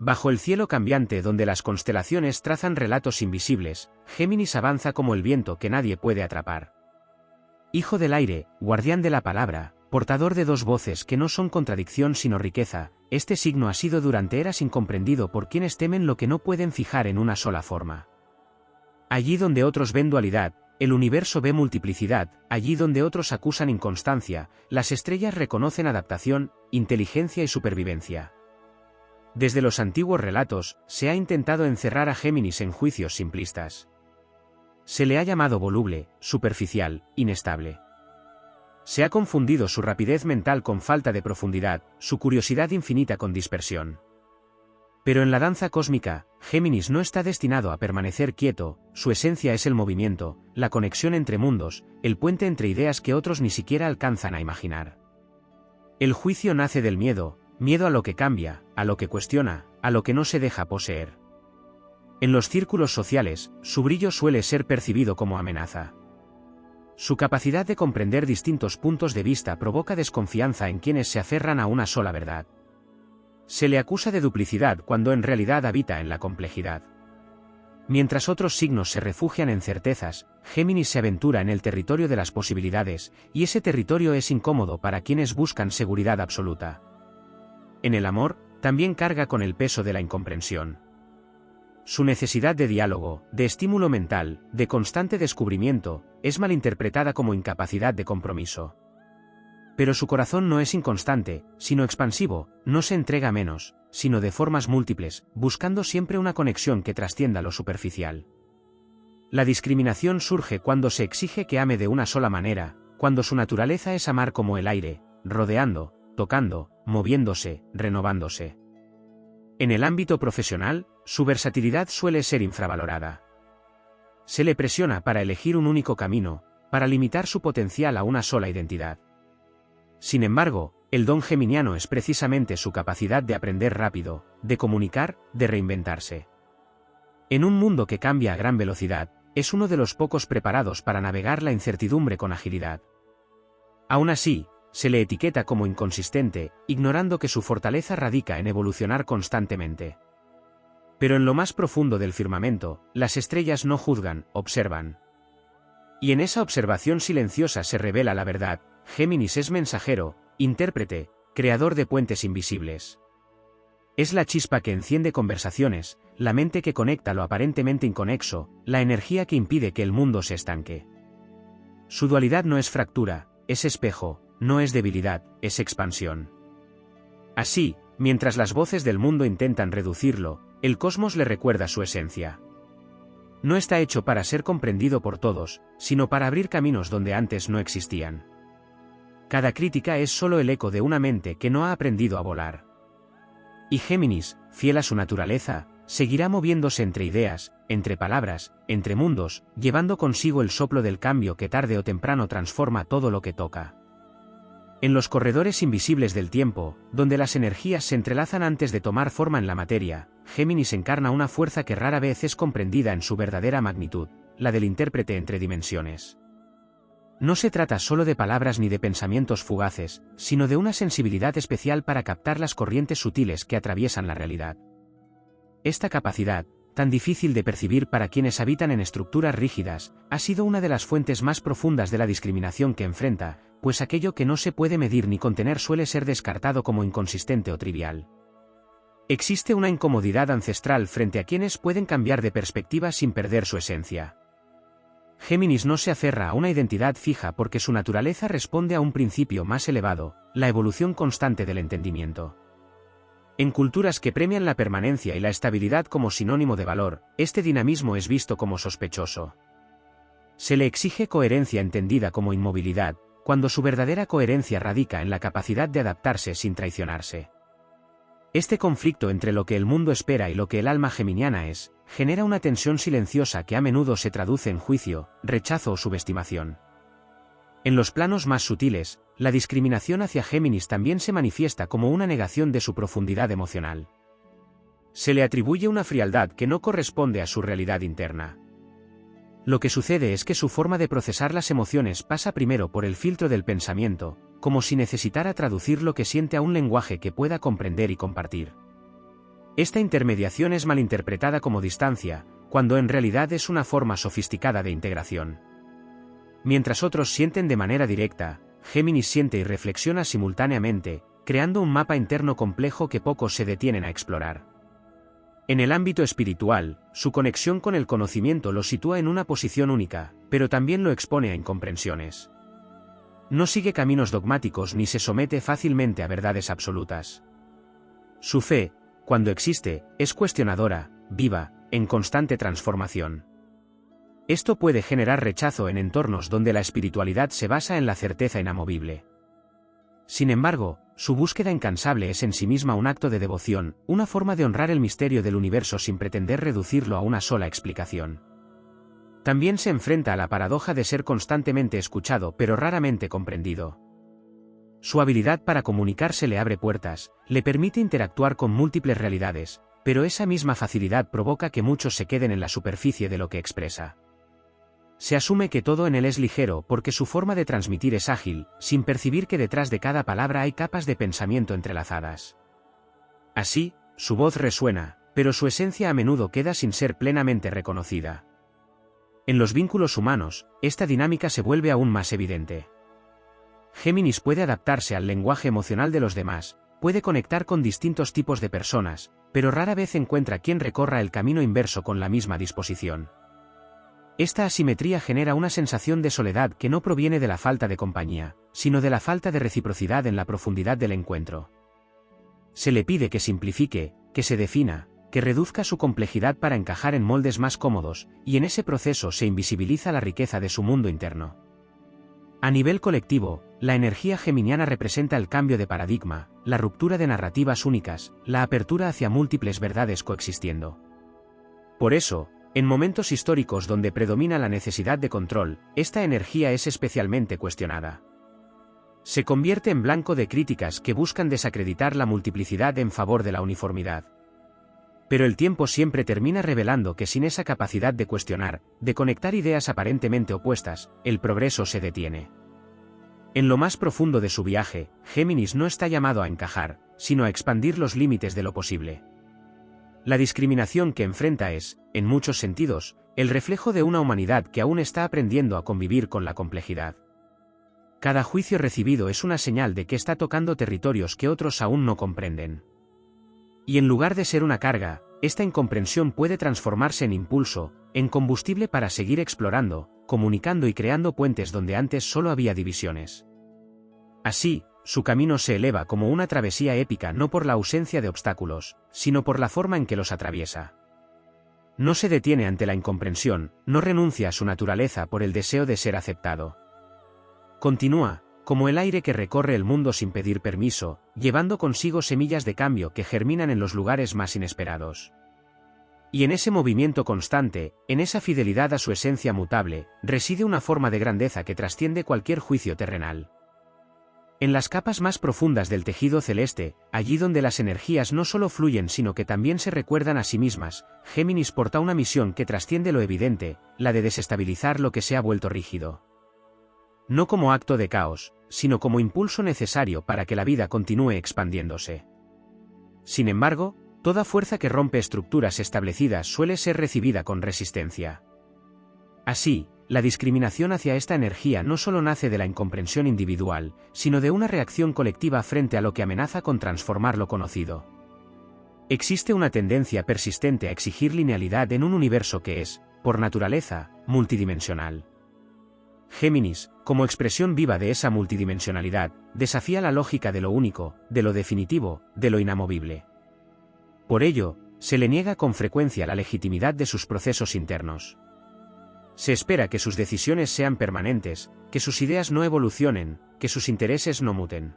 Bajo el cielo cambiante donde las constelaciones trazan relatos invisibles, Géminis avanza como el viento que nadie puede atrapar. Hijo del aire, guardián de la palabra, portador de dos voces que no son contradicción sino riqueza, este signo ha sido durante eras incomprendido por quienes temen lo que no pueden fijar en una sola forma. Allí donde otros ven dualidad, el universo ve multiplicidad, allí donde otros acusan inconstancia, las estrellas reconocen adaptación, inteligencia y supervivencia. Desde los antiguos relatos, se ha intentado encerrar a Géminis en juicios simplistas. Se le ha llamado voluble, superficial, inestable. Se ha confundido su rapidez mental con falta de profundidad, su curiosidad infinita con dispersión. Pero en la danza cósmica, Géminis no está destinado a permanecer quieto, su esencia es el movimiento, la conexión entre mundos, el puente entre ideas que otros ni siquiera alcanzan a imaginar. El juicio nace del miedo, miedo a lo que cambia, a lo que cuestiona, a lo que no se deja poseer. En los círculos sociales, su brillo suele ser percibido como amenaza. Su capacidad de comprender distintos puntos de vista provoca desconfianza en quienes se aferran a una sola verdad. Se le acusa de duplicidad cuando en realidad habita en la complejidad. Mientras otros signos se refugian en certezas, Géminis se aventura en el territorio de las posibilidades, y ese territorio es incómodo para quienes buscan seguridad absoluta. En el amor, también carga con el peso de la incomprensión. Su necesidad de diálogo, de estímulo mental, de constante descubrimiento, es malinterpretada como incapacidad de compromiso. Pero su corazón no es inconstante, sino expansivo, no se entrega menos, sino de formas múltiples, buscando siempre una conexión que trascienda lo superficial. La discriminación surge cuando se exige que ame de una sola manera, cuando su naturaleza es amar como el aire, rodeando, tocando, moviéndose, renovándose. En el ámbito profesional, su versatilidad suele ser infravalorada. Se le presiona para elegir un único camino, para limitar su potencial a una sola identidad. Sin embargo, el don geminiano es precisamente su capacidad de aprender rápido, de comunicar, de reinventarse. En un mundo que cambia a gran velocidad, es uno de los pocos preparados para navegar la incertidumbre con agilidad. Aún así, se le etiqueta como inconsistente, ignorando que su fortaleza radica en evolucionar constantemente. Pero en lo más profundo del firmamento, las estrellas no juzgan, observan. Y en esa observación silenciosa se revela la verdad. Géminis es mensajero, intérprete, creador de puentes invisibles. Es la chispa que enciende conversaciones, la mente que conecta lo aparentemente inconexo, la energía que impide que el mundo se estanque. Su dualidad no es fractura, es espejo, no es debilidad, es expansión. Así, mientras las voces del mundo intentan reducirlo, el cosmos le recuerda su esencia. No está hecho para ser comprendido por todos, sino para abrir caminos donde antes no existían. Cada crítica es solo el eco de una mente que no ha aprendido a volar. Y Géminis, fiel a su naturaleza, seguirá moviéndose entre ideas, entre palabras, entre mundos, llevando consigo el soplo del cambio que tarde o temprano transforma todo lo que toca. En los corredores invisibles del tiempo, donde las energías se entrelazan antes de tomar forma en la materia, Géminis encarna una fuerza que rara vez es comprendida en su verdadera magnitud, la del intérprete entre dimensiones. No se trata solo de palabras ni de pensamientos fugaces, sino de una sensibilidad especial para captar las corrientes sutiles que atraviesan la realidad. Esta capacidad, tan difícil de percibir para quienes habitan en estructuras rígidas, ha sido una de las fuentes más profundas de la discriminación que enfrenta, pues aquello que no se puede medir ni contener suele ser descartado como inconsistente o trivial. Existe una incomodidad ancestral frente a quienes pueden cambiar de perspectiva sin perder su esencia. Géminis no se aferra a una identidad fija porque su naturaleza responde a un principio más elevado, la evolución constante del entendimiento. En culturas que premian la permanencia y la estabilidad como sinónimo de valor, este dinamismo es visto como sospechoso. Se le exige coherencia entendida como inmovilidad, cuando su verdadera coherencia radica en la capacidad de adaptarse sin traicionarse. Este conflicto entre lo que el mundo espera y lo que el alma geminiana es, genera una tensión silenciosa que a menudo se traduce en juicio, rechazo o subestimación. En los planos más sutiles, la discriminación hacia Géminis también se manifiesta como una negación de su profundidad emocional. Se le atribuye una frialdad que no corresponde a su realidad interna. Lo que sucede es que su forma de procesar las emociones pasa primero por el filtro del pensamiento, como si necesitara traducir lo que siente a un lenguaje que pueda comprender y compartir. Esta intermediación es malinterpretada como distancia, cuando en realidad es una forma sofisticada de integración. Mientras otros sienten de manera directa, Géminis siente y reflexiona simultáneamente, creando un mapa interno complejo que pocos se detienen a explorar. En el ámbito espiritual, su conexión con el conocimiento lo sitúa en una posición única, pero también lo expone a incomprensiones. No sigue caminos dogmáticos ni se somete fácilmente a verdades absolutas. Su fe, cuando existe, es cuestionadora, viva, en constante transformación. Esto puede generar rechazo en entornos donde la espiritualidad se basa en la certeza inamovible. Sin embargo, su búsqueda incansable es en sí misma un acto de devoción, una forma de honrar el misterio del universo sin pretender reducirlo a una sola explicación. También se enfrenta a la paradoja de ser constantemente escuchado pero raramente comprendido. Su habilidad para comunicarse le abre puertas, le permite interactuar con múltiples realidades, pero esa misma facilidad provoca que muchos se queden en la superficie de lo que expresa. Se asume que todo en él es ligero porque su forma de transmitir es ágil, sin percibir que detrás de cada palabra hay capas de pensamiento entrelazadas. Así, su voz resuena, pero su esencia a menudo queda sin ser plenamente reconocida. En los vínculos humanos, esta dinámica se vuelve aún más evidente. Géminis puede adaptarse al lenguaje emocional de los demás, puede conectar con distintos tipos de personas, pero rara vez encuentra quien recorra el camino inverso con la misma disposición. Esta asimetría genera una sensación de soledad que no proviene de la falta de compañía, sino de la falta de reciprocidad en la profundidad del encuentro. Se le pide que simplifique, que se defina, que reduzca su complejidad para encajar en moldes más cómodos, y en ese proceso se invisibiliza la riqueza de su mundo interno. A nivel colectivo, la energía geminiana representa el cambio de paradigma, la ruptura de narrativas únicas, la apertura hacia múltiples verdades coexistiendo. Por eso, en momentos históricos donde predomina la necesidad de control, esta energía es especialmente cuestionada. Se convierte en blanco de críticas que buscan desacreditar la multiplicidad en favor de la uniformidad. Pero el tiempo siempre termina revelando que sin esa capacidad de cuestionar, de conectar ideas aparentemente opuestas, el progreso se detiene. En lo más profundo de su viaje, Géminis no está llamado a encajar, sino a expandir los límites de lo posible. La discriminación que enfrenta es, en muchos sentidos, el reflejo de una humanidad que aún está aprendiendo a convivir con la complejidad. Cada juicio recibido es una señal de que está tocando territorios que otros aún no comprenden. Y en lugar de ser una carga, esta incomprensión puede transformarse en impulso, en combustible para seguir explorando, comunicando y creando puentes donde antes solo había divisiones. Así, su camino se eleva como una travesía épica no por la ausencia de obstáculos, sino por la forma en que los atraviesa. No se detiene ante la incomprensión, no renuncia a su naturaleza por el deseo de ser aceptado. Continúa, como el aire que recorre el mundo sin pedir permiso, llevando consigo semillas de cambio que germinan en los lugares más inesperados. Y en ese movimiento constante, en esa fidelidad a su esencia mutable, reside una forma de grandeza que trasciende cualquier juicio terrenal. En las capas más profundas del tejido celeste, allí donde las energías no solo fluyen sino que también se recuerdan a sí mismas, Géminis porta una misión que trasciende lo evidente, la de desestabilizar lo que se ha vuelto rígido. No como acto de caos, sino como impulso necesario para que la vida continúe expandiéndose. Sin embargo, toda fuerza que rompe estructuras establecidas suele ser recibida con resistencia. Así, la discriminación hacia esta energía no solo nace de la incomprensión individual, sino de una reacción colectiva frente a lo que amenaza con transformar lo conocido. Existe una tendencia persistente a exigir linealidad en un universo que es, por naturaleza, multidimensional. Géminis, como expresión viva de esa multidimensionalidad, desafía la lógica de lo único, de lo definitivo, de lo inamovible. Por ello, se le niega con frecuencia la legitimidad de sus procesos internos. Se espera que sus decisiones sean permanentes, que sus ideas no evolucionen, que sus intereses no muten.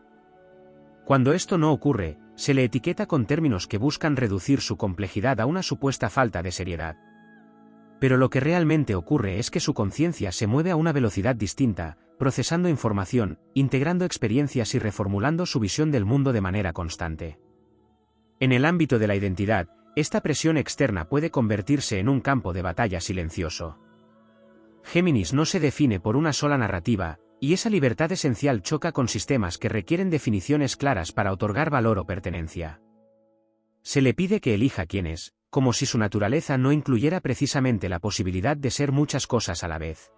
Cuando esto no ocurre, se le etiqueta con términos que buscan reducir su complejidad a una supuesta falta de seriedad. Pero lo que realmente ocurre es que su conciencia se mueve a una velocidad distinta, procesando información, integrando experiencias y reformulando su visión del mundo de manera constante. En el ámbito de la identidad, esta presión externa puede convertirse en un campo de batalla silencioso. Géminis no se define por una sola narrativa, y esa libertad esencial choca con sistemas que requieren definiciones claras para otorgar valor o pertenencia. Se le pide que elija quién es, como si su naturaleza no incluyera precisamente la posibilidad de ser muchas cosas a la vez.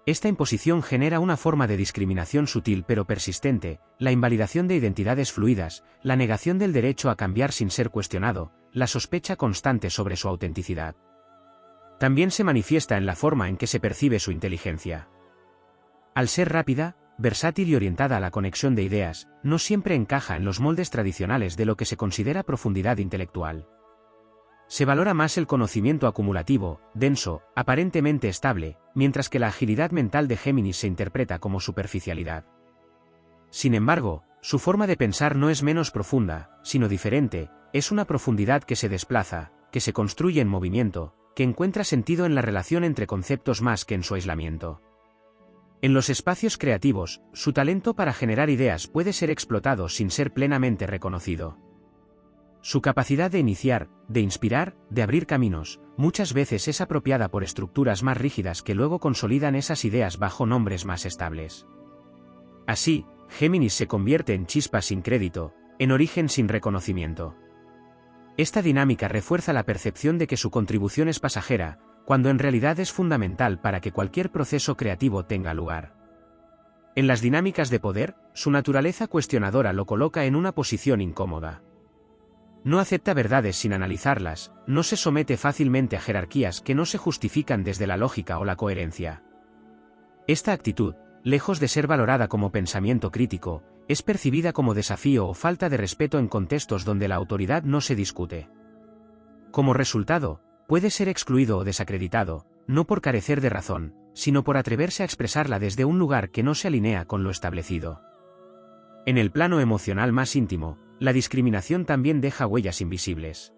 Esta imposición genera una forma de discriminación sutil pero persistente, la invalidación de identidades fluidas, la negación del derecho a cambiar sin ser cuestionado, la sospecha constante sobre su autenticidad. También se manifiesta en la forma en que se percibe su inteligencia. Al ser rápida, versátil y orientada a la conexión de ideas, no siempre encaja en los moldes tradicionales de lo que se considera profundidad intelectual. Se valora más el conocimiento acumulativo, denso, aparentemente estable, mientras que la agilidad mental de Géminis se interpreta como superficialidad. Sin embargo, su forma de pensar no es menos profunda, sino diferente, es una profundidad que se desplaza, que se construye en movimiento, que encuentra sentido en la relación entre conceptos más que en su aislamiento. En los espacios creativos, su talento para generar ideas puede ser explotado sin ser plenamente reconocido. Su capacidad de iniciar, de inspirar, de abrir caminos, muchas veces es apropiada por estructuras más rígidas que luego consolidan esas ideas bajo nombres más estables. Así, Géminis se convierte en chispa sin crédito, en origen sin reconocimiento. Esta dinámica refuerza la percepción de que su contribución es pasajera, cuando en realidad es fundamental para que cualquier proceso creativo tenga lugar. En las dinámicas de poder, su naturaleza cuestionadora lo coloca en una posición incómoda. No acepta verdades sin analizarlas, no se somete fácilmente a jerarquías que no se justifican desde la lógica o la coherencia. Esta actitud, lejos de ser valorada como pensamiento crítico, es percibida como desafío o falta de respeto en contextos donde la autoridad no se discute. Como resultado, puede ser excluido o desacreditado, no por carecer de razón, sino por atreverse a expresarla desde un lugar que no se alinea con lo establecido. En el plano emocional más íntimo, la discriminación también deja huellas invisibles.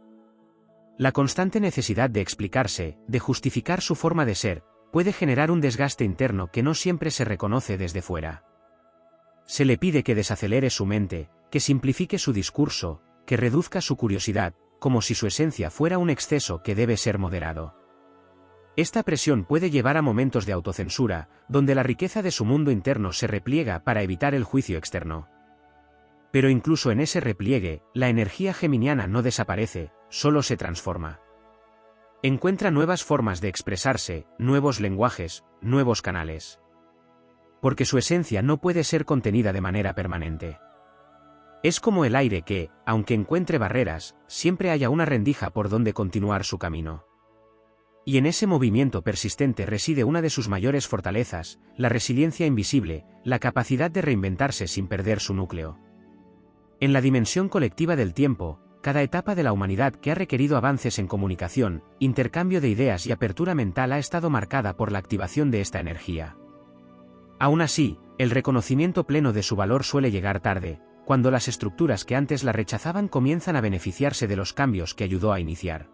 La constante necesidad de explicarse, de justificar su forma de ser, puede generar un desgaste interno que no siempre se reconoce desde fuera. Se le pide que desacelere su mente, que simplifique su discurso, que reduzca su curiosidad, como si su esencia fuera un exceso que debe ser moderado. Esta presión puede llevar a momentos de autocensura, donde la riqueza de su mundo interno se repliega para evitar el juicio externo. Pero incluso en ese repliegue, la energía geminiana no desaparece, solo se transforma. Encuentra nuevas formas de expresarse, nuevos lenguajes, nuevos canales. Porque su esencia no puede ser contenida de manera permanente. Es como el aire que, aunque encuentre barreras, siempre haya una rendija por donde continuar su camino. Y en ese movimiento persistente reside una de sus mayores fortalezas, la resiliencia invisible, la capacidad de reinventarse sin perder su núcleo. En la dimensión colectiva del tiempo, cada etapa de la humanidad que ha requerido avances en comunicación, intercambio de ideas y apertura mental ha estado marcada por la activación de esta energía. Aún así, el reconocimiento pleno de su valor suele llegar tarde, cuando las estructuras que antes la rechazaban comienzan a beneficiarse de los cambios que ayudó a iniciar.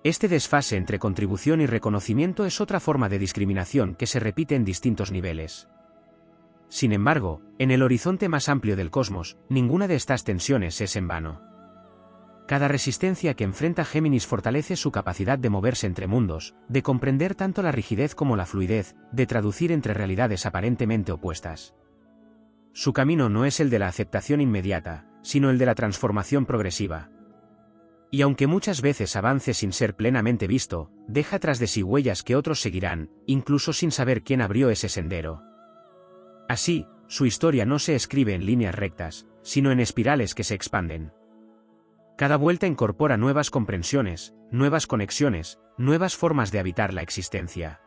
Este desfase entre contribución y reconocimiento es otra forma de discriminación que se repite en distintos niveles. Sin embargo, en el horizonte más amplio del cosmos, ninguna de estas tensiones es en vano. Cada resistencia que enfrenta Géminis fortalece su capacidad de moverse entre mundos, de comprender tanto la rigidez como la fluidez, de traducir entre realidades aparentemente opuestas. Su camino no es el de la aceptación inmediata, sino el de la transformación progresiva. Y aunque muchas veces avance sin ser plenamente visto, deja tras de sí huellas que otros seguirán, incluso sin saber quién abrió ese sendero. Así, su historia no se escribe en líneas rectas, sino en espirales que se expanden. Cada vuelta incorpora nuevas comprensiones, nuevas conexiones, nuevas formas de habitar la existencia.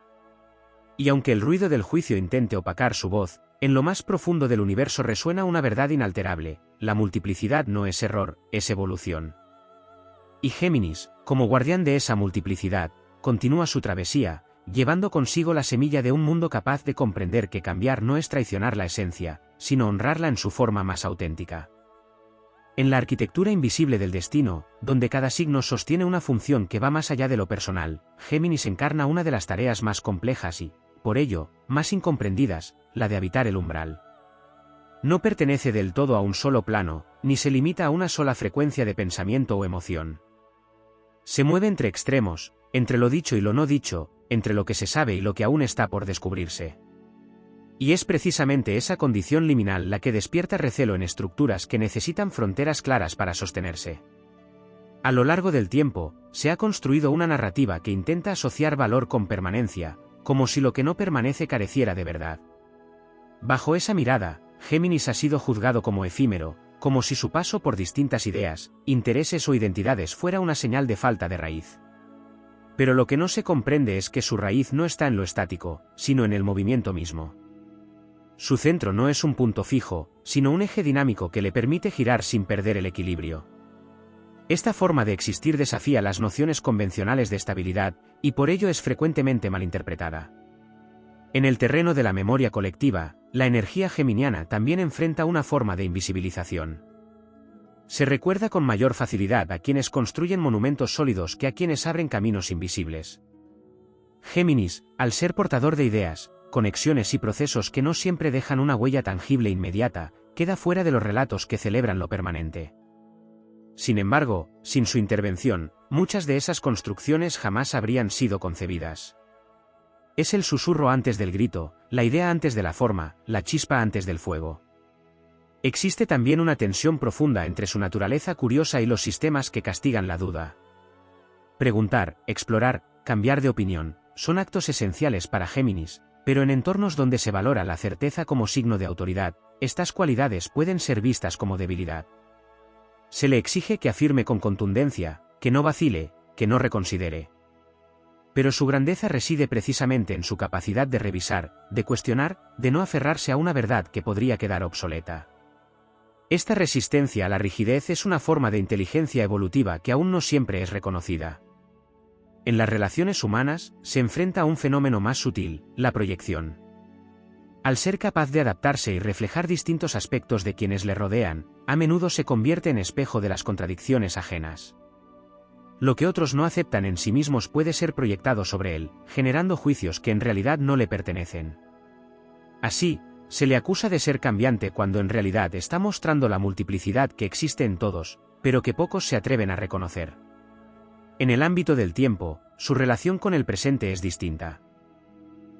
Y aunque el ruido del juicio intente opacar su voz, en lo más profundo del universo resuena una verdad inalterable: la multiplicidad no es error, es evolución. Y Géminis, como guardián de esa multiplicidad, continúa su travesía, llevando consigo la semilla de un mundo capaz de comprender que cambiar no es traicionar la esencia, sino honrarla en su forma más auténtica. En la arquitectura invisible del destino, donde cada signo sostiene una función que va más allá de lo personal, Géminis encarna una de las tareas más complejas y, por ello, más incomprendidas, la de habitar el umbral. No pertenece del todo a un solo plano, ni se limita a una sola frecuencia de pensamiento o emoción. Se mueve entre extremos, entre lo dicho y lo no dicho, entre lo que se sabe y lo que aún está por descubrirse. Y es precisamente esa condición liminal la que despierta recelo en estructuras que necesitan fronteras claras para sostenerse. A lo largo del tiempo, se ha construido una narrativa que intenta asociar valor con permanencia, como si lo que no permanece careciera de verdad. Bajo esa mirada, Géminis ha sido juzgado como efímero, como si su paso por distintas ideas, intereses o identidades fuera una señal de falta de raíz. Pero lo que no se comprende es que su raíz no está en lo estático, sino en el movimiento mismo. Su centro no es un punto fijo, sino un eje dinámico que le permite girar sin perder el equilibrio. Esta forma de existir desafía las nociones convencionales de estabilidad, y por ello es frecuentemente malinterpretada. En el terreno de la memoria colectiva, la energía geminiana también enfrenta una forma de invisibilización. Se recuerda con mayor facilidad a quienes construyen monumentos sólidos que a quienes abren caminos invisibles. Géminis, al ser portador de ideas, conexiones y procesos que no siempre dejan una huella tangible e inmediata, queda fuera de los relatos que celebran lo permanente. Sin embargo, sin su intervención, muchas de esas construcciones jamás habrían sido concebidas. Es el susurro antes del grito, la idea antes de la forma, la chispa antes del fuego. Existe también una tensión profunda entre su naturaleza curiosa y los sistemas que castigan la duda. Preguntar, explorar, cambiar de opinión, son actos esenciales para Géminis, pero en entornos donde se valora la certeza como signo de autoridad, estas cualidades pueden ser vistas como debilidad. Se le exige que afirme con contundencia, que no vacile, que no reconsidere. Pero su grandeza reside precisamente en su capacidad de revisar, de cuestionar, de no aferrarse a una verdad que podría quedar obsoleta. Esta resistencia a la rigidez es una forma de inteligencia evolutiva que aún no siempre es reconocida. En las relaciones humanas, se enfrenta a un fenómeno más sutil, la proyección. Al ser capaz de adaptarse y reflejar distintos aspectos de quienes le rodean, a menudo se convierte en espejo de las contradicciones ajenas. Lo que otros no aceptan en sí mismos puede ser proyectado sobre él, generando juicios que en realidad no le pertenecen. Así, se le acusa de ser cambiante cuando en realidad está mostrando la multiplicidad que existe en todos, pero que pocos se atreven a reconocer. En el ámbito del tiempo, su relación con el presente es distinta.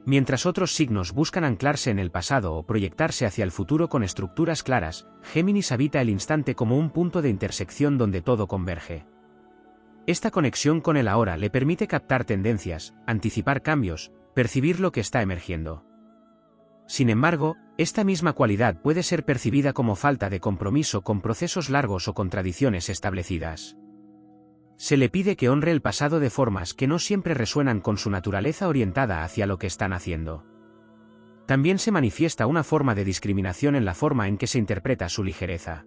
Mientras otros signos buscan anclarse en el pasado o proyectarse hacia el futuro con estructuras claras, Géminis habita el instante como un punto de intersección donde todo converge. Esta conexión con el ahora le permite captar tendencias, anticipar cambios, percibir lo que está emergiendo. Sin embargo, esta misma cualidad puede ser percibida como falta de compromiso con procesos largos o con tradiciones establecidas. Se le pide que honre el pasado de formas que no siempre resuenan con su naturaleza orientada hacia lo que están haciendo. También se manifiesta una forma de discriminación en la forma en que se interpreta su ligereza.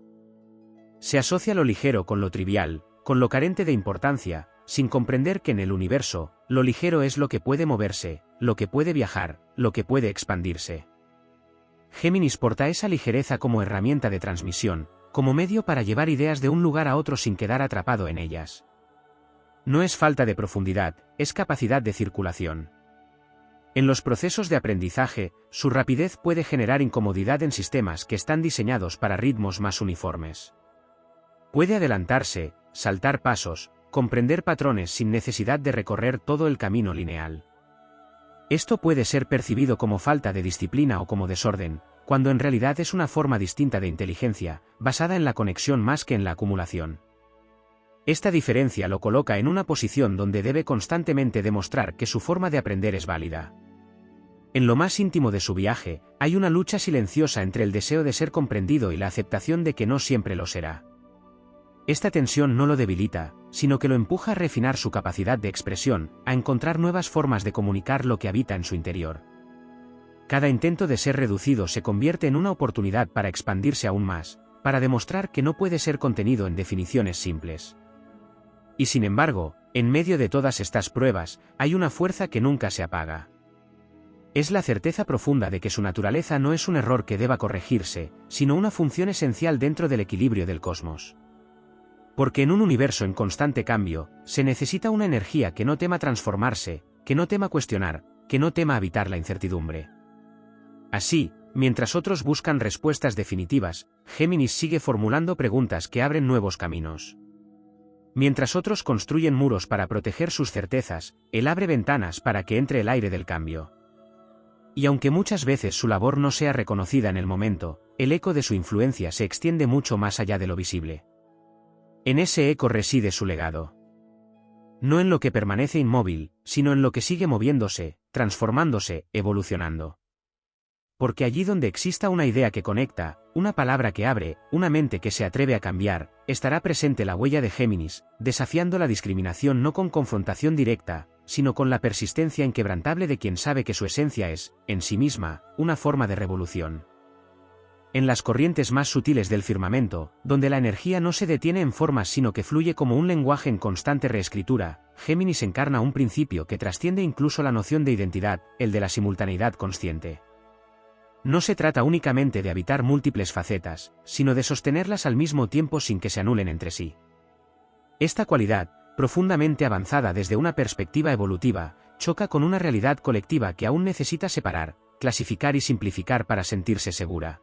Se asocia lo ligero con lo trivial, con lo carente de importancia, sin comprender que en el universo, lo ligero es lo que puede moverse, lo que puede viajar, lo que puede expandirse. Géminis porta esa ligereza como herramienta de transmisión, como medio para llevar ideas de un lugar a otro sin quedar atrapado en ellas. No es falta de profundidad, es capacidad de circulación. En los procesos de aprendizaje, su rapidez puede generar incomodidad en sistemas que están diseñados para ritmos más uniformes. Puede adelantarse, saltar pasos, comprender patrones sin necesidad de recorrer todo el camino lineal. Esto puede ser percibido como falta de disciplina o como desorden, cuando en realidad es una forma distinta de inteligencia, basada en la conexión más que en la acumulación. Esta diferencia lo coloca en una posición donde debe constantemente demostrar que su forma de aprender es válida. En lo más íntimo de su viaje, hay una lucha silenciosa entre el deseo de ser comprendido y la aceptación de que no siempre lo será. Esta tensión no lo debilita, sino que lo empuja a refinar su capacidad de expresión, a encontrar nuevas formas de comunicar lo que habita en su interior. Cada intento de ser reducido se convierte en una oportunidad para expandirse aún más, para demostrar que no puede ser contenido en definiciones simples. Y sin embargo, en medio de todas estas pruebas, hay una fuerza que nunca se apaga. Es la certeza profunda de que su naturaleza no es un error que deba corregirse, sino una función esencial dentro del equilibrio del cosmos. Porque en un universo en constante cambio, se necesita una energía que no tema transformarse, que no tema cuestionar, que no tema habitar la incertidumbre. Así, mientras otros buscan respuestas definitivas, Géminis sigue formulando preguntas que abren nuevos caminos. Mientras otros construyen muros para proteger sus certezas, él abre ventanas para que entre el aire del cambio. Y aunque muchas veces su labor no sea reconocida en el momento, el eco de su influencia se extiende mucho más allá de lo visible. En ese eco reside su legado. No en lo que permanece inmóvil, sino en lo que sigue moviéndose, transformándose, evolucionando. Porque allí donde exista una idea que conecta, una palabra que abre, una mente que se atreve a cambiar, estará presente la huella de Géminis, desafiando la discriminación no con confrontación directa, sino con la persistencia inquebrantable de quien sabe que su esencia es, en sí misma, una forma de revolución. En las corrientes más sutiles del firmamento, donde la energía no se detiene en formas sino que fluye como un lenguaje en constante reescritura, Géminis encarna un principio que trasciende incluso la noción de identidad, el de la simultaneidad consciente. No se trata únicamente de habitar múltiples facetas, sino de sostenerlas al mismo tiempo sin que se anulen entre sí. Esta cualidad, profundamente avanzada desde una perspectiva evolutiva, choca con una realidad colectiva que aún necesita separar, clasificar y simplificar para sentirse segura.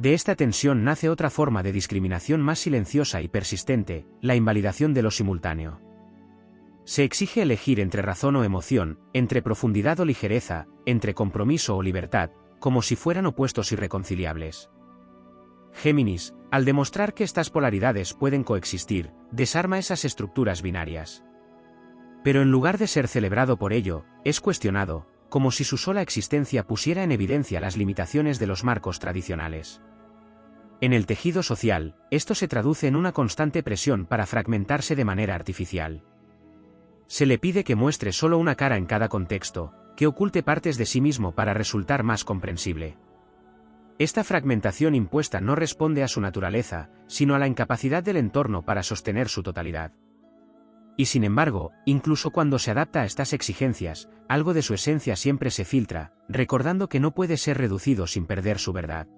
De esta tensión nace otra forma de discriminación más silenciosa y persistente, la invalidación de lo simultáneo. Se exige elegir entre razón o emoción, entre profundidad o ligereza, entre compromiso o libertad, como si fueran opuestos irreconciliables. Géminis, al demostrar que estas polaridades pueden coexistir, desarma esas estructuras binarias. Pero en lugar de ser celebrado por ello, es cuestionado, como si su sola existencia pusiera en evidencia las limitaciones de los marcos tradicionales. En el tejido social, esto se traduce en una constante presión para fragmentarse de manera artificial. Se le pide que muestre solo una cara en cada contexto, que oculte partes de sí mismo para resultar más comprensible. Esta fragmentación impuesta no responde a su naturaleza, sino a la incapacidad del entorno para sostener su totalidad. Y sin embargo, incluso cuando se adapta a estas exigencias, algo de su esencia siempre se filtra, recordando que no puede ser reducido sin perder su verdad.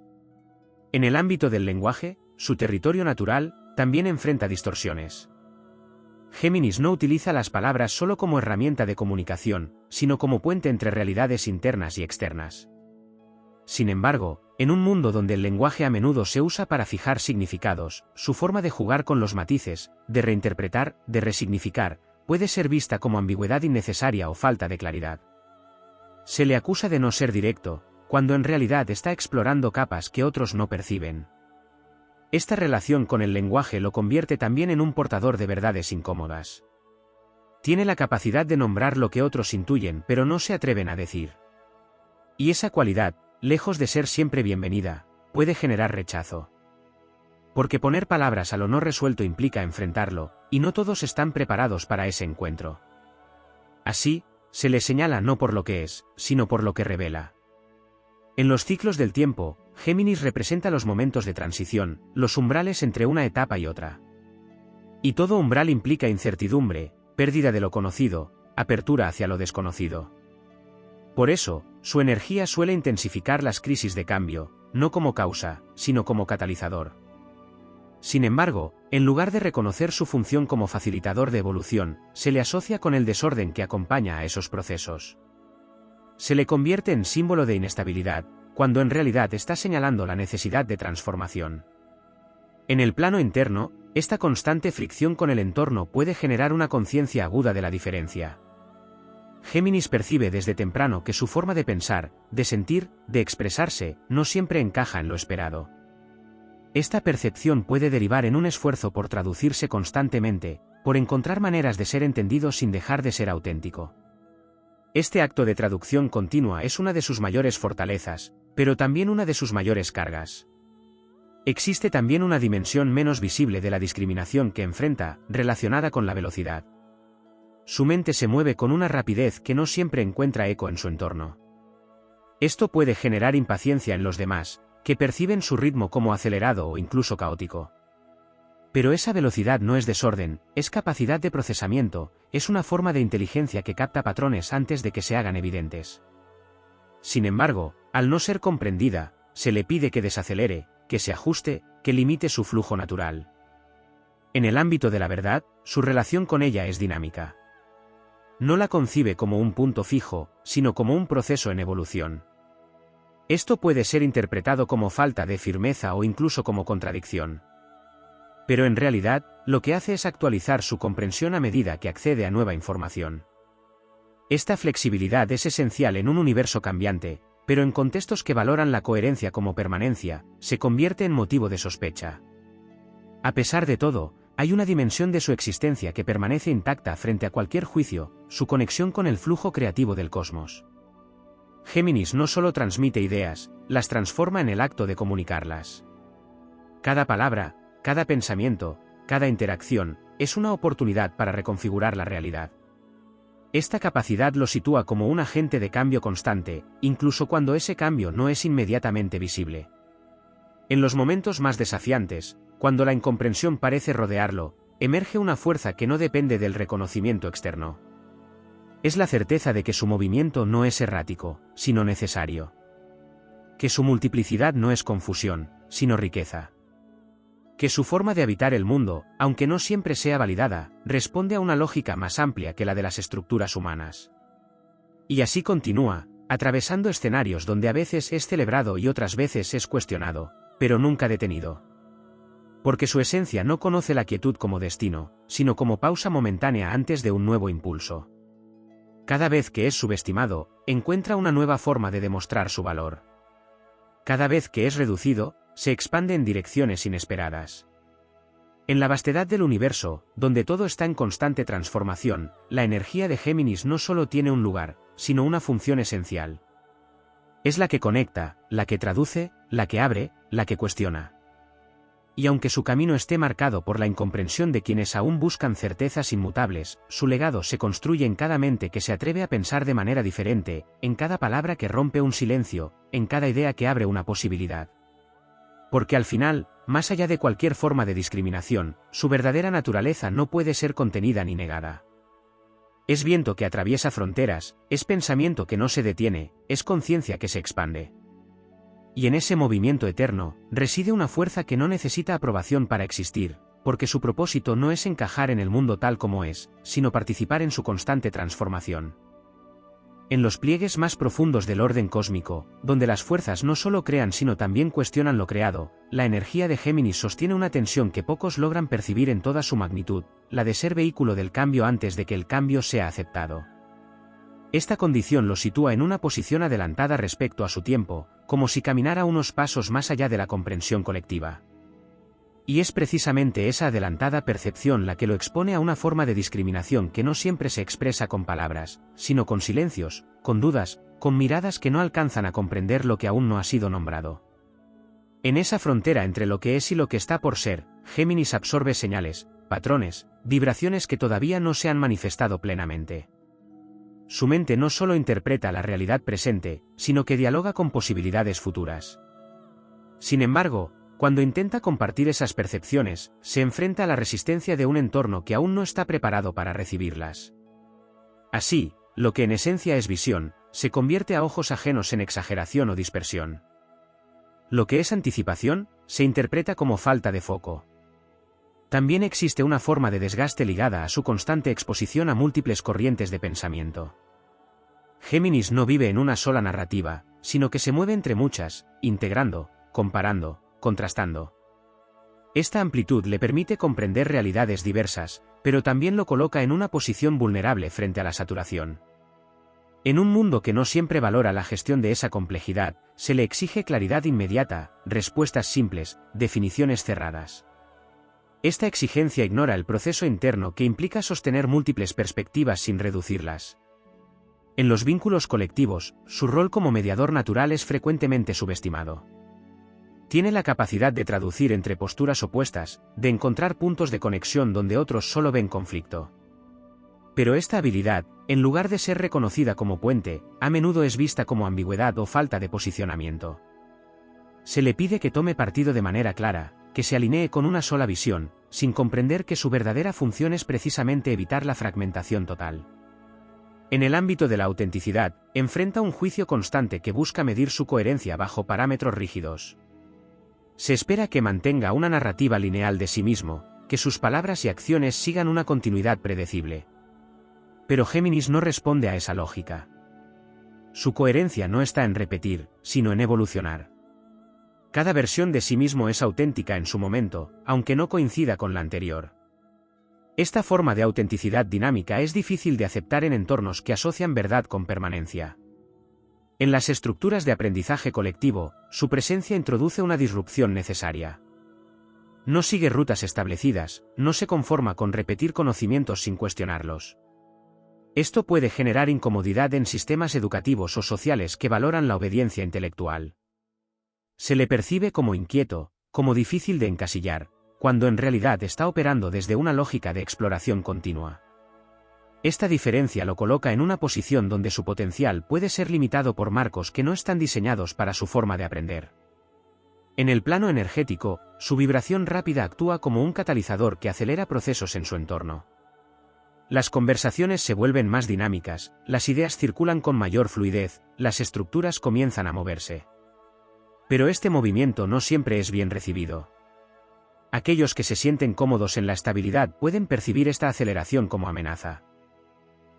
En el ámbito del lenguaje, su territorio natural, también enfrenta distorsiones. Géminis no utiliza las palabras solo como herramienta de comunicación, sino como puente entre realidades internas y externas. Sin embargo, en un mundo donde el lenguaje a menudo se usa para fijar significados, su forma de jugar con los matices, de reinterpretar, de resignificar, puede ser vista como ambigüedad innecesaria o falta de claridad. Se le acusa de no ser directo, cuando en realidad está explorando capas que otros no perciben. Esta relación con el lenguaje lo convierte también en un portador de verdades incómodas. Tiene la capacidad de nombrar lo que otros intuyen pero no se atreven a decir. Y esa cualidad, lejos de ser siempre bienvenida, puede generar rechazo. Porque poner palabras a lo no resuelto implica enfrentarlo, y no todos están preparados para ese encuentro. Así, se le señala no por lo que es, sino por lo que revela. En los ciclos del tiempo, Géminis representa los momentos de transición, los umbrales entre una etapa y otra. Y todo umbral implica incertidumbre, pérdida de lo conocido, apertura hacia lo desconocido. Por eso, su energía suele intensificar las crisis de cambio, no como causa, sino como catalizador. Sin embargo, en lugar de reconocer su función como facilitador de evolución, se le asocia con el desorden que acompaña a esos procesos. Se le convierte en símbolo de inestabilidad, cuando en realidad está señalando la necesidad de transformación. En el plano interno, esta constante fricción con el entorno puede generar una conciencia aguda de la diferencia. Géminis percibe desde temprano que su forma de pensar, de sentir, de expresarse, no siempre encaja en lo esperado. Esta percepción puede derivar en un esfuerzo por traducirse constantemente, por encontrar maneras de ser entendido sin dejar de ser auténtico. Este acto de traducción continua es una de sus mayores fortalezas, pero también una de sus mayores cargas. Existe también una dimensión menos visible de la discriminación que enfrenta, relacionada con la velocidad. Su mente se mueve con una rapidez que no siempre encuentra eco en su entorno. Esto puede generar impaciencia en los demás, que perciben su ritmo como acelerado o incluso caótico. Pero esa velocidad no es desorden, es capacidad de procesamiento, es una forma de inteligencia que capta patrones antes de que se hagan evidentes. Sin embargo, al no ser comprendida, se le pide que desacelere, que se ajuste, que limite su flujo natural. En el ámbito de la verdad, su relación con ella es dinámica. No la concibe como un punto fijo, sino como un proceso en evolución. Esto puede ser interpretado como falta de firmeza o incluso como contradicción. Pero en realidad, lo que hace es actualizar su comprensión a medida que accede a nueva información. Esta flexibilidad es esencial en un universo cambiante, pero en contextos que valoran la coherencia como permanencia, se convierte en motivo de sospecha. A pesar de todo, Hay una dimensión de su existencia que permanece intacta frente a cualquier juicio, su conexión con el flujo creativo del cosmos. Géminis no solo transmite ideas, las transforma en el acto de comunicarlas. Cada palabra, cada pensamiento, cada interacción, es una oportunidad para reconfigurar la realidad. Esta capacidad lo sitúa como un agente de cambio constante, incluso cuando ese cambio no es inmediatamente visible. En los momentos más desafiantes, cuando la incomprensión parece rodearlo, emerge una fuerza que no depende del reconocimiento externo. Es la certeza de que su movimiento no es errático, sino necesario. Que su multiplicidad no es confusión, sino riqueza. Que su forma de habitar el mundo, aunque no siempre sea validada, responde a una lógica más amplia que la de las estructuras humanas. Y así continúa, atravesando escenarios donde a veces es celebrado y otras veces es cuestionado, pero nunca detenido. Porque su esencia no conoce la quietud como destino, sino como pausa momentánea antes de un nuevo impulso. Cada vez que es subestimado, encuentra una nueva forma de demostrar su valor. Cada vez que es reducido, se expande en direcciones inesperadas. En la vastedad del universo, donde todo está en constante transformación, la energía de Géminis no solo tiene un lugar, sino una función esencial. Es la que conecta, la que traduce, la que abre, la que cuestiona. Y aunque su camino esté marcado por la incomprensión de quienes aún buscan certezas inmutables, su legado se construye en cada mente que se atreve a pensar de manera diferente, en cada palabra que rompe un silencio, en cada idea que abre una posibilidad. Porque al final, más allá de cualquier forma de discriminación, su verdadera naturaleza no puede ser contenida ni negada. Es viento que atraviesa fronteras, es pensamiento que no se detiene, es conciencia que se expande. Y en ese movimiento eterno, reside una fuerza que no necesita aprobación para existir, porque su propósito no es encajar en el mundo tal como es, sino participar en su constante transformación. En los pliegues más profundos del orden cósmico, donde las fuerzas no solo crean sino también cuestionan lo creado, la energía de Géminis sostiene una tensión que pocos logran percibir en toda su magnitud, la de ser vehículo del cambio antes de que el cambio sea aceptado. Esta condición lo sitúa en una posición adelantada respecto a su tiempo, como si caminara unos pasos más allá de la comprensión colectiva. Y es precisamente esa adelantada percepción la que lo expone a una forma de discriminación que no siempre se expresa con palabras, sino con silencios, con dudas, con miradas que no alcanzan a comprender lo que aún no ha sido nombrado. En esa frontera entre lo que es y lo que está por ser, Géminis absorbe señales, patrones, vibraciones que todavía no se han manifestado plenamente. Su mente no solo interpreta la realidad presente, sino que dialoga con posibilidades futuras. Sin embargo, cuando intenta compartir esas percepciones, se enfrenta a la resistencia de un entorno que aún no está preparado para recibirlas. Así, lo que en esencia es visión, se convierte a ojos ajenos en exageración o dispersión. Lo que es anticipación, se interpreta como falta de foco. También existe una forma de desgaste ligada a su constante exposición a múltiples corrientes de pensamiento. Géminis no vive en una sola narrativa, sino que se mueve entre muchas, integrando, comparando, contrastando. Esta amplitud le permite comprender realidades diversas, pero también lo coloca en una posición vulnerable frente a la saturación. En un mundo que no siempre valora la gestión de esa complejidad, se le exige claridad inmediata, respuestas simples, definiciones cerradas. Esta exigencia ignora el proceso interno que implica sostener múltiples perspectivas sin reducirlas. En los vínculos colectivos, su rol como mediador natural es frecuentemente subestimado. Tiene la capacidad de traducir entre posturas opuestas, de encontrar puntos de conexión donde otros solo ven conflicto. Pero esta habilidad, en lugar de ser reconocida como puente, a menudo es vista como ambigüedad o falta de posicionamiento. Se le pide que tome partido de manera clara, que se alinee con una sola visión, sin comprender que su verdadera función es precisamente evitar la fragmentación total. En el ámbito de la autenticidad, enfrenta un juicio constante que busca medir su coherencia bajo parámetros rígidos. Se espera que mantenga una narrativa lineal de sí mismo, que sus palabras y acciones sigan una continuidad predecible. Pero Géminis no responde a esa lógica. Su coherencia no está en repetir, sino en evolucionar. Cada versión de sí mismo es auténtica en su momento, aunque no coincida con la anterior. Esta forma de autenticidad dinámica es difícil de aceptar en entornos que asocian verdad con permanencia. En las estructuras de aprendizaje colectivo, su presencia introduce una disrupción necesaria. No sigue rutas establecidas, no se conforma con repetir conocimientos sin cuestionarlos. Esto puede generar incomodidad en sistemas educativos o sociales que valoran la obediencia intelectual. Se le percibe como inquieto, como difícil de encasillar, cuando en realidad está operando desde una lógica de exploración continua. Esta diferencia lo coloca en una posición donde su potencial puede ser limitado por marcos que no están diseñados para su forma de aprender. En el plano energético, su vibración rápida actúa como un catalizador que acelera procesos en su entorno. Las conversaciones se vuelven más dinámicas, las ideas circulan con mayor fluidez, las estructuras comienzan a moverse. Pero este movimiento no siempre es bien recibido. Aquellos que se sienten cómodos en la estabilidad pueden percibir esta aceleración como amenaza.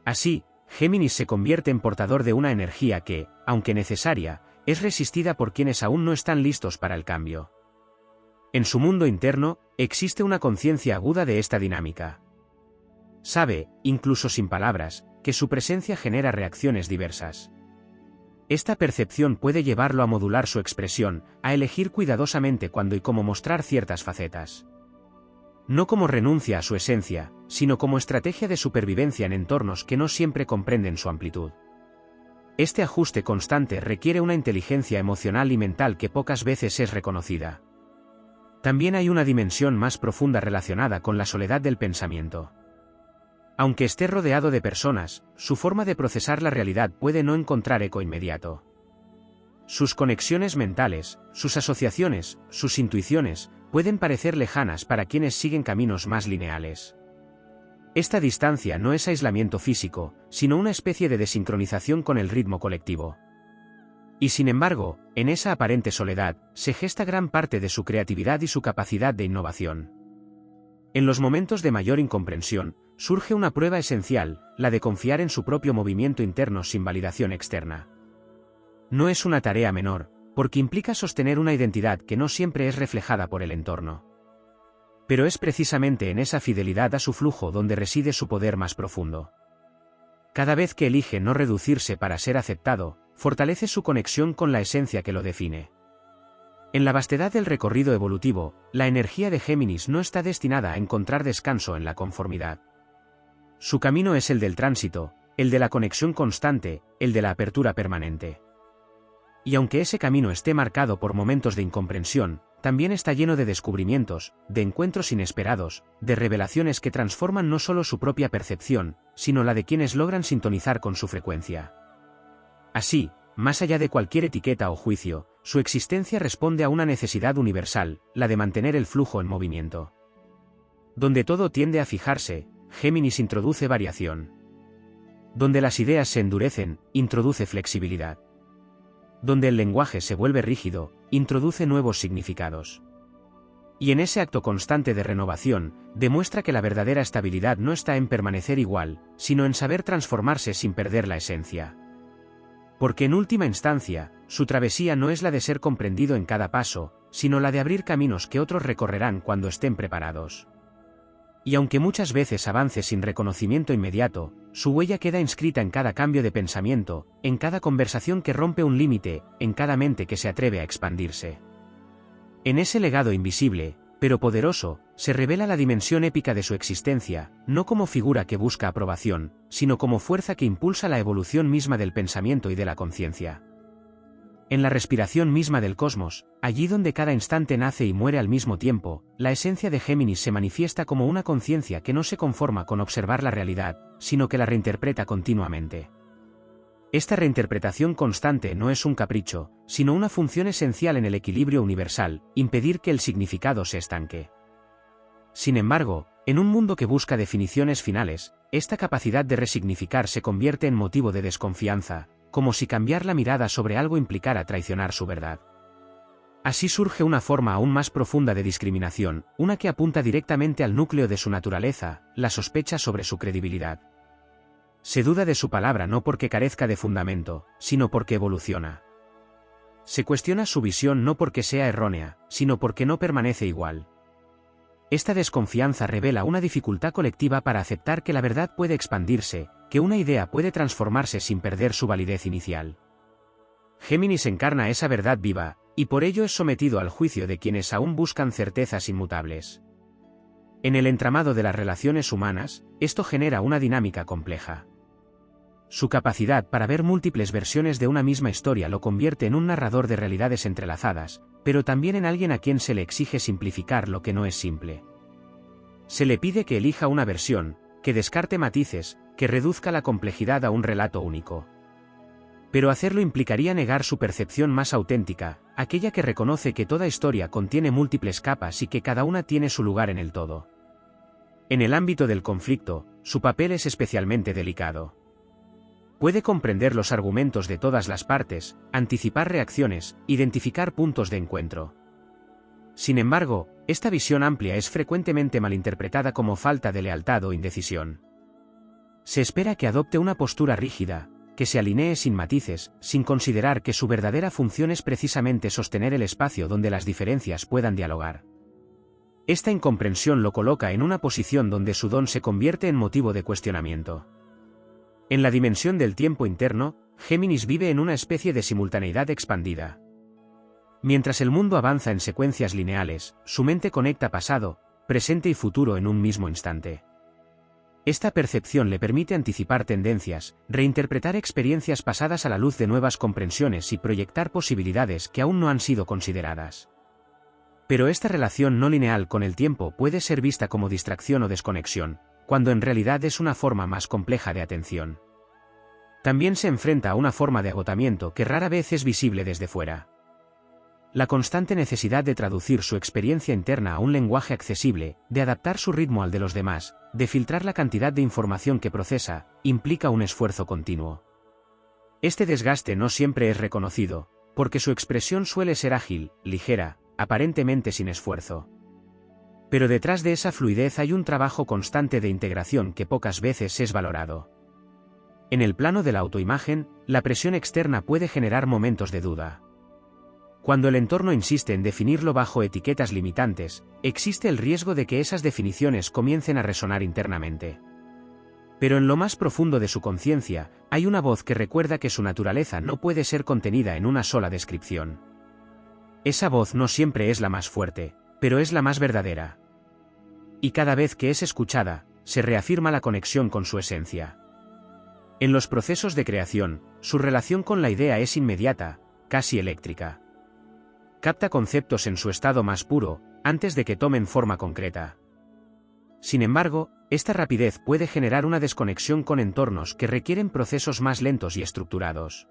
Así, Géminis se convierte en portador de una energía que, aunque necesaria, es resistida por quienes aún no están listos para el cambio. En su mundo interno, existe una conciencia aguda de esta dinámica. Sabe, incluso sin palabras, que su presencia genera reacciones diversas. Esta percepción puede llevarlo a modular su expresión, a elegir cuidadosamente cuándo y cómo mostrar ciertas facetas. No como renuncia a su esencia, sino como estrategia de supervivencia en entornos que no siempre comprenden su amplitud. Este ajuste constante requiere una inteligencia emocional y mental que pocas veces es reconocida. También hay una dimensión más profunda relacionada con la soledad del pensamiento. Aunque esté rodeado de personas, su forma de procesar la realidad puede no encontrar eco inmediato. Sus conexiones mentales, sus asociaciones, sus intuiciones, pueden parecer lejanas para quienes siguen caminos más lineales. Esta distancia no es aislamiento físico, sino una especie de desincronización con el ritmo colectivo. Y sin embargo, en esa aparente soledad, se gesta gran parte de su creatividad y su capacidad de innovación. En los momentos de mayor incomprensión, surge una prueba esencial, la de confiar en su propio movimiento interno sin validación externa. No es una tarea menor, porque implica sostener una identidad que no siempre es reflejada por el entorno. Pero es precisamente en esa fidelidad a su flujo donde reside su poder más profundo. Cada vez que elige no reducirse para ser aceptado, fortalece su conexión con la esencia que lo define. En la vastedad del recorrido evolutivo, la energía de Géminis no está destinada a encontrar descanso en la conformidad. Su camino es el del tránsito, el de la conexión constante, el de la apertura permanente. Y aunque ese camino esté marcado por momentos de incomprensión, también está lleno de descubrimientos, de encuentros inesperados, de revelaciones que transforman no solo su propia percepción, sino la de quienes logran sintonizar con su frecuencia. Así, más allá de cualquier etiqueta o juicio, su existencia responde a una necesidad universal, la de mantener el flujo en movimiento. Donde todo tiende a fijarse, Géminis introduce variación. Donde las ideas se endurecen, introduce flexibilidad. Donde el lenguaje se vuelve rígido, introduce nuevos significados. Y en ese acto constante de renovación, demuestra que la verdadera estabilidad no está en permanecer igual, sino en saber transformarse sin perder la esencia. Porque en última instancia, su travesía no es la de ser comprendido en cada paso, sino la de abrir caminos que otros recorrerán cuando estén preparados. Y aunque muchas veces avance sin reconocimiento inmediato, su huella queda inscrita en cada cambio de pensamiento, en cada conversación que rompe un límite, en cada mente que se atreve a expandirse. En ese legado invisible, pero poderoso, se revela la dimensión épica de su existencia, no como figura que busca aprobación, sino como fuerza que impulsa la evolución misma del pensamiento y de la conciencia. En la respiración misma del cosmos, allí donde cada instante nace y muere al mismo tiempo, la esencia de Géminis se manifiesta como una conciencia que no se conforma con observar la realidad, sino que la reinterpreta continuamente. Esta reinterpretación constante no es un capricho, sino una función esencial en el equilibrio universal, impedir que el significado se estanque. Sin embargo, en un mundo que busca definiciones finales, esta capacidad de resignificar se convierte en motivo de desconfianza, como si cambiar la mirada sobre algo implicara traicionar su verdad. Así surge una forma aún más profunda de discriminación, una que apunta directamente al núcleo de su naturaleza, la sospecha sobre su credibilidad. Se duda de su palabra no porque carezca de fundamento, sino porque evoluciona. Se cuestiona su visión no porque sea errónea, sino porque no permanece igual. Esta desconfianza revela una dificultad colectiva para aceptar que la verdad puede expandirse, que una idea puede transformarse sin perder su validez inicial. Géminis encarna esa verdad viva, y por ello es sometido al juicio de quienes aún buscan certezas inmutables. En el entramado de las relaciones humanas, esto genera una dinámica compleja. Su capacidad para ver múltiples versiones de una misma historia lo convierte en un narrador de realidades entrelazadas, pero también en alguien a quien se le exige simplificar lo que no es simple. Se le pide que elija una versión, que descarte matices, que reduzca la complejidad a un relato único. Pero hacerlo implicaría negar su percepción más auténtica, aquella que reconoce que toda historia contiene múltiples capas y que cada una tiene su lugar en el todo. En el ámbito del conflicto, su papel es especialmente delicado. Puede comprender los argumentos de todas las partes, anticipar reacciones, identificar puntos de encuentro. Sin embargo, esta visión amplia es frecuentemente malinterpretada como falta de lealtad o indecisión. Se espera que adopte una postura rígida, que se alinee sin matices, sin considerar que su verdadera función es precisamente sostener el espacio donde las diferencias puedan dialogar. Esta incomprensión lo coloca en una posición donde su don se convierte en motivo de cuestionamiento. En la dimensión del tiempo interno, Géminis vive en una especie de simultaneidad expandida. Mientras el mundo avanza en secuencias lineales, su mente conecta pasado, presente y futuro en un mismo instante. Esta percepción le permite anticipar tendencias, reinterpretar experiencias pasadas a la luz de nuevas comprensiones y proyectar posibilidades que aún no han sido consideradas. Pero esta relación no lineal con el tiempo puede ser vista como distracción o desconexión, cuando en realidad es una forma más compleja de atención. También se enfrenta a una forma de agotamiento que rara vez es visible desde fuera. La constante necesidad de traducir su experiencia interna a un lenguaje accesible, de adaptar su ritmo al de los demás, de filtrar la cantidad de información que procesa, implica un esfuerzo continuo. Este desgaste no siempre es reconocido, porque su expresión suele ser ágil, ligera, aparentemente sin esfuerzo. Pero detrás de esa fluidez hay un trabajo constante de integración que pocas veces es valorado. En el plano de la autoimagen, la presión externa puede generar momentos de duda. Cuando el entorno insiste en definirlo bajo etiquetas limitantes, existe el riesgo de que esas definiciones comiencen a resonar internamente. Pero en lo más profundo de su conciencia, hay una voz que recuerda que su naturaleza no puede ser contenida en una sola descripción. Esa voz no siempre es la más fuerte, pero es la más verdadera. Y cada vez que es escuchada, se reafirma la conexión con su esencia. En los procesos de creación, su relación con la idea es inmediata, casi eléctrica. Capta conceptos en su estado más puro, antes de que tomen forma concreta. Sin embargo, esta rapidez puede generar una desconexión con entornos que requieren procesos más lentos y estructurados.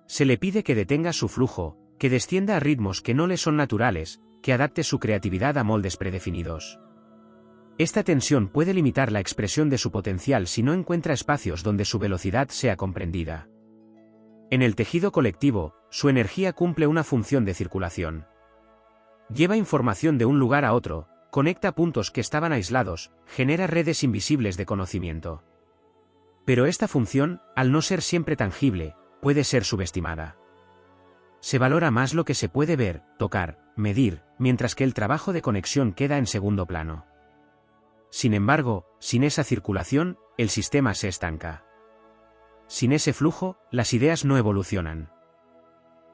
Se le pide que detenga su flujo, que descienda a ritmos que no le son naturales, que adapte su creatividad a moldes predefinidos. Esta tensión puede limitar la expresión de su potencial si no encuentra espacios donde su velocidad sea comprendida. En el tejido colectivo, su energía cumple una función de circulación. Lleva información de un lugar a otro, conecta puntos que estaban aislados, genera redes invisibles de conocimiento. Pero esta función, al no ser siempre tangible, puede ser subestimada. Se valora más lo que se puede ver, tocar, medir, mientras que el trabajo de conexión queda en segundo plano. Sin embargo, sin esa circulación, el sistema se estanca. Sin ese flujo, las ideas no evolucionan.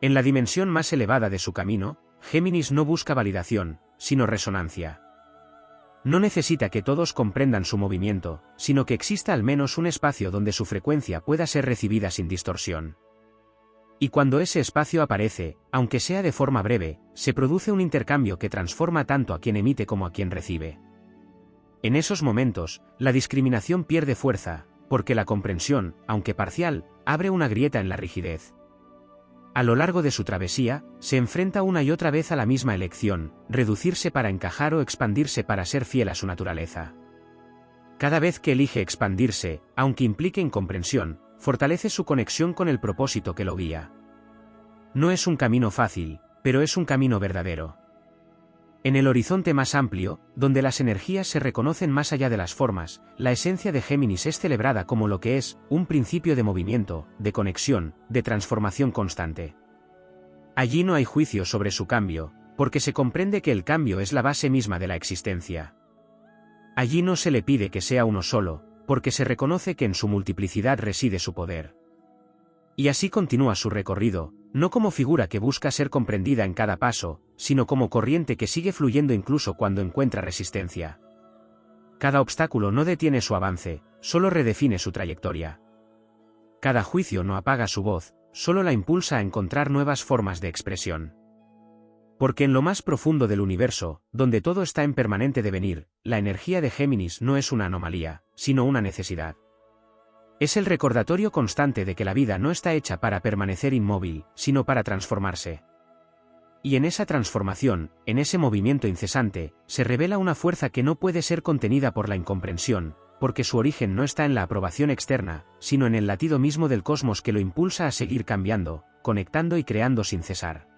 En la dimensión más elevada de su camino, Géminis no busca validación, sino resonancia. No necesita que todos comprendan su movimiento, sino que exista al menos un espacio donde su frecuencia pueda ser recibida sin distorsión. Y cuando ese espacio aparece, aunque sea de forma breve, se produce un intercambio que transforma tanto a quien emite como a quien recibe. En esos momentos, la discriminación pierde fuerza, porque la comprensión, aunque parcial, abre una grieta en la rigidez. A lo largo de su travesía, se enfrenta una y otra vez a la misma elección, reducirse para encajar o expandirse para ser fiel a su naturaleza. Cada vez que elige expandirse, aunque implique incomprensión, fortalece su conexión con el propósito que lo guía. No es un camino fácil, pero es un camino verdadero. En el horizonte más amplio, donde las energías se reconocen más allá de las formas, la esencia de Géminis es celebrada como lo que es, un principio de movimiento, de conexión, de transformación constante. Allí no hay juicio sobre su cambio, porque se comprende que el cambio es la base misma de la existencia. Allí no se le pide que sea uno solo, porque se reconoce que en su multiplicidad reside su poder. Y así continúa su recorrido, No como figura que busca ser comprendida en cada paso, sino como corriente que sigue fluyendo incluso cuando encuentra resistencia. Cada obstáculo no detiene su avance, solo redefine su trayectoria. Cada juicio no apaga su voz, solo la impulsa a encontrar nuevas formas de expresión. Porque en lo más profundo del universo, donde todo está en permanente devenir, la energía de Géminis no es una anomalía, sino una necesidad. Es el recordatorio constante de que la vida no está hecha para permanecer inmóvil, sino para transformarse. Y en esa transformación, en ese movimiento incesante, se revela una fuerza que no puede ser contenida por la incomprensión, porque su origen no está en la aprobación externa, sino en el latido mismo del cosmos que lo impulsa a seguir cambiando, conectando y creando sin cesar.